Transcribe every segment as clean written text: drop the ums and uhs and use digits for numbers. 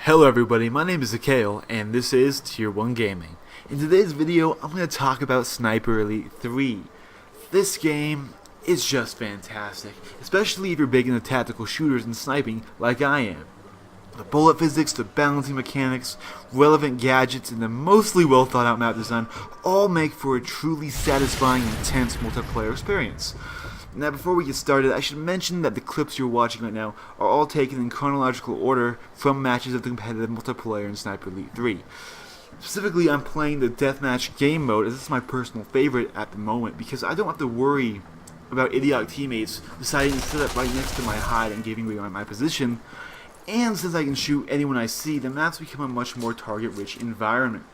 Hello everybody, my name is Akale, and this is Tier 1 Gaming. In today's video, I'm going to talk about Sniper Elite 3. This game is just fantastic, especially if you're big into tactical shooters and sniping like I am. The bullet physics, the balancing mechanics, relevant gadgets, and the mostly well thought out map design all make for a truly satisfying and intense multiplayer experience. Now before we get started, I should mention that the clips you're watching right now are all taken in chronological order from matches of the competitive multiplayer in Sniper Elite 3. Specifically, I'm playing the deathmatch game mode as this is my personal favorite at the moment because I don't have to worry about idiotic teammates deciding to sit up right next to my hide and giving away my position, and since I can shoot anyone I see, the maps become a much more target-rich environment.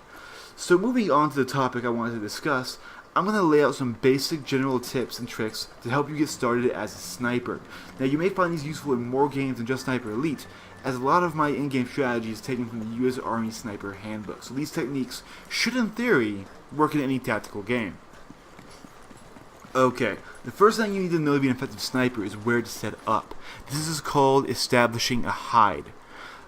So moving on to the topic I wanted to discuss, I'm going to lay out some basic general tips and tricks to help you get started as a sniper. Now you may find these useful in more games than just Sniper Elite, as a lot of my in-game strategy is taken from the US Army Sniper Handbook, so these techniques should in theory work in any tactical game. Okay, the first thing you need to know to be an effective sniper is where to set up. This is called establishing a hide.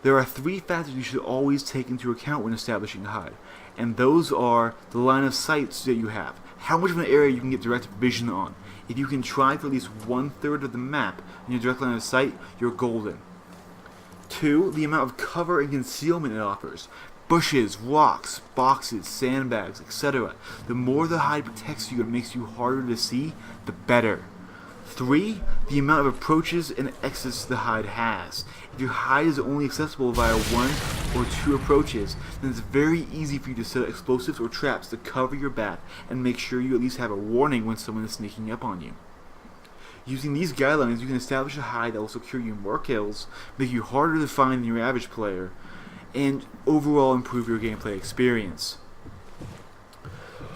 There are three factors you should always take into account when establishing a hide, and those are the line of sight that you have, how much of an area you can get direct vision on. If you can try for at least 1/3 of the map in your direct line of sight, you're golden. 2. The amount of cover and concealment it offers. Bushes, rocks, boxes, sandbags, etc. The more the hide protects you and makes you harder to see, the better. 3. The amount of approaches and exits the hide has. If your hide is only accessible via 1 or 2 approaches, then it's very easy for you to set up explosives or traps to cover your back and make sure you at least have a warning when someone is sneaking up on you. Using these guidelines, you can establish a hide that will secure you more kills, make you harder to find than your average player, and overall improve your gameplay experience.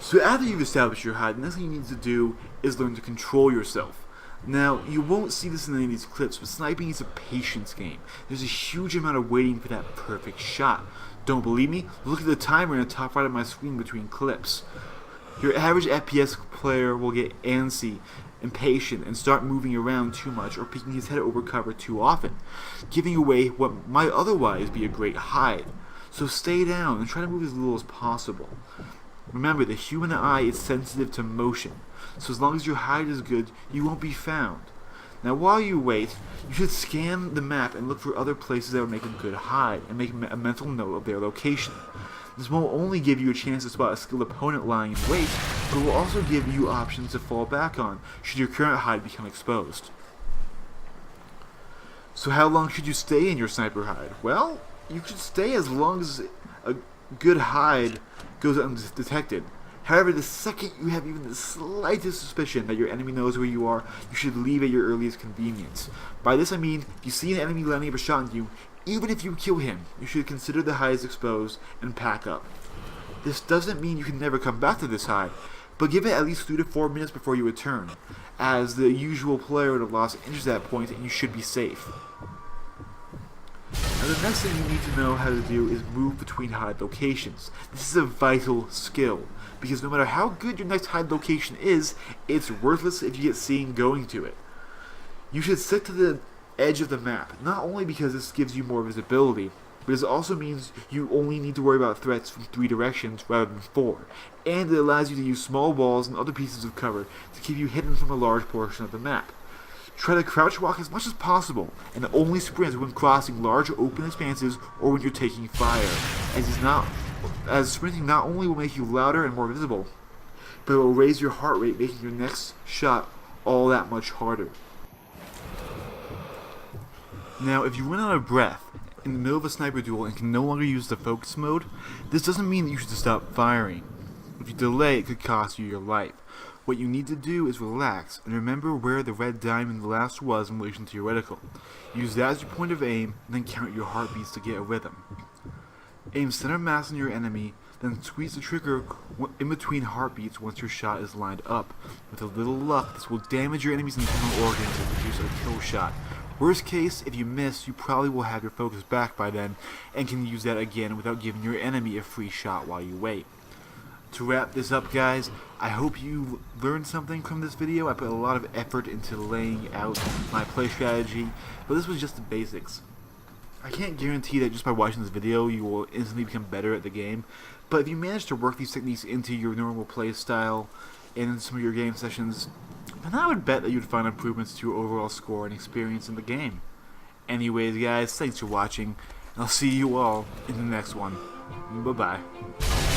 So after you've established your hide, the next thing you need to do is learn to control yourself. Now, you won't see this in any of these clips, but sniping is a patience game. There's a huge amount of waiting for that perfect shot. Don't believe me? Look at the timer in the top right of my screen between clips. Your average FPS player will get antsy, impatient, and start moving around too much or peeking his head over cover too often, giving away what might otherwise be a great hide. So stay down and try to move as little as possible. Remember, the human eye is sensitive to motion, so as long as your hide is good, you won't be found. Now while you wait, you should scan the map and look for other places that would make a good hide, and make a mental note of their location. This won't only give you a chance to spot a skilled opponent lying in wait, but will also give you options to fall back on should your current hide become exposed. So how long should you stay in your sniper hide? Well, you should stay as long as a good hide goes undetected. However, the second you have even the slightest suspicion that your enemy knows where you are, you should leave at your earliest convenience. By this I mean, if you see an enemy landing a shot on you, even if you kill him, you should consider the hide is exposed and pack up. This doesn't mean you can never come back to this hide, but give it at least 3 to 4 minutes before you return, as the usual player would have lost interest at that point and you should be safe. Now the next thing you need to know how to do is move between hide locations. This is a vital skill, because no matter how good your next hide location is, it's worthless if you get seen going to it. You should stick to the edge of the map, not only because this gives you more visibility, but it also means you only need to worry about threats from 3 directions rather than 4, and it allows you to use small walls and other pieces of cover to keep you hidden from a large portion of the map. Try to crouch walk as much as possible, and only sprint when crossing large open expanses or when you're taking fire, as sprinting not only will make you louder and more visible, but it will raise your heart rate, making your next shot all that much harder. Now, if you run out of breath in the middle of a sniper duel and can no longer use the focus mode, this doesn't mean that you should stop firing. If you delay, it could cost you your life. What you need to do is relax and remember where the red diamond last was in relation to your reticle. Use that as your point of aim, and then count your heartbeats to get a rhythm. Aim center mass on your enemy, then squeeze the trigger in between heartbeats once your shot is lined up. With a little luck, this will damage your enemy's internal organs and produce a kill shot. Worst case, if you miss, you probably will have your focus back by then, and can use that again without giving your enemy a free shot while you wait. To wrap this up, guys, I hope you learned something from this video. I put a lot of effort into laying out my play strategy, but this was just the basics. I can't guarantee that just by watching this video you will instantly become better at the game, but if you manage to work these techniques into your normal play style and in some of your game sessions, then I would bet that you'd find improvements to your overall score and experience in the game. Anyways guys, thanks for watching, and I'll see you all in the next one. Bye bye.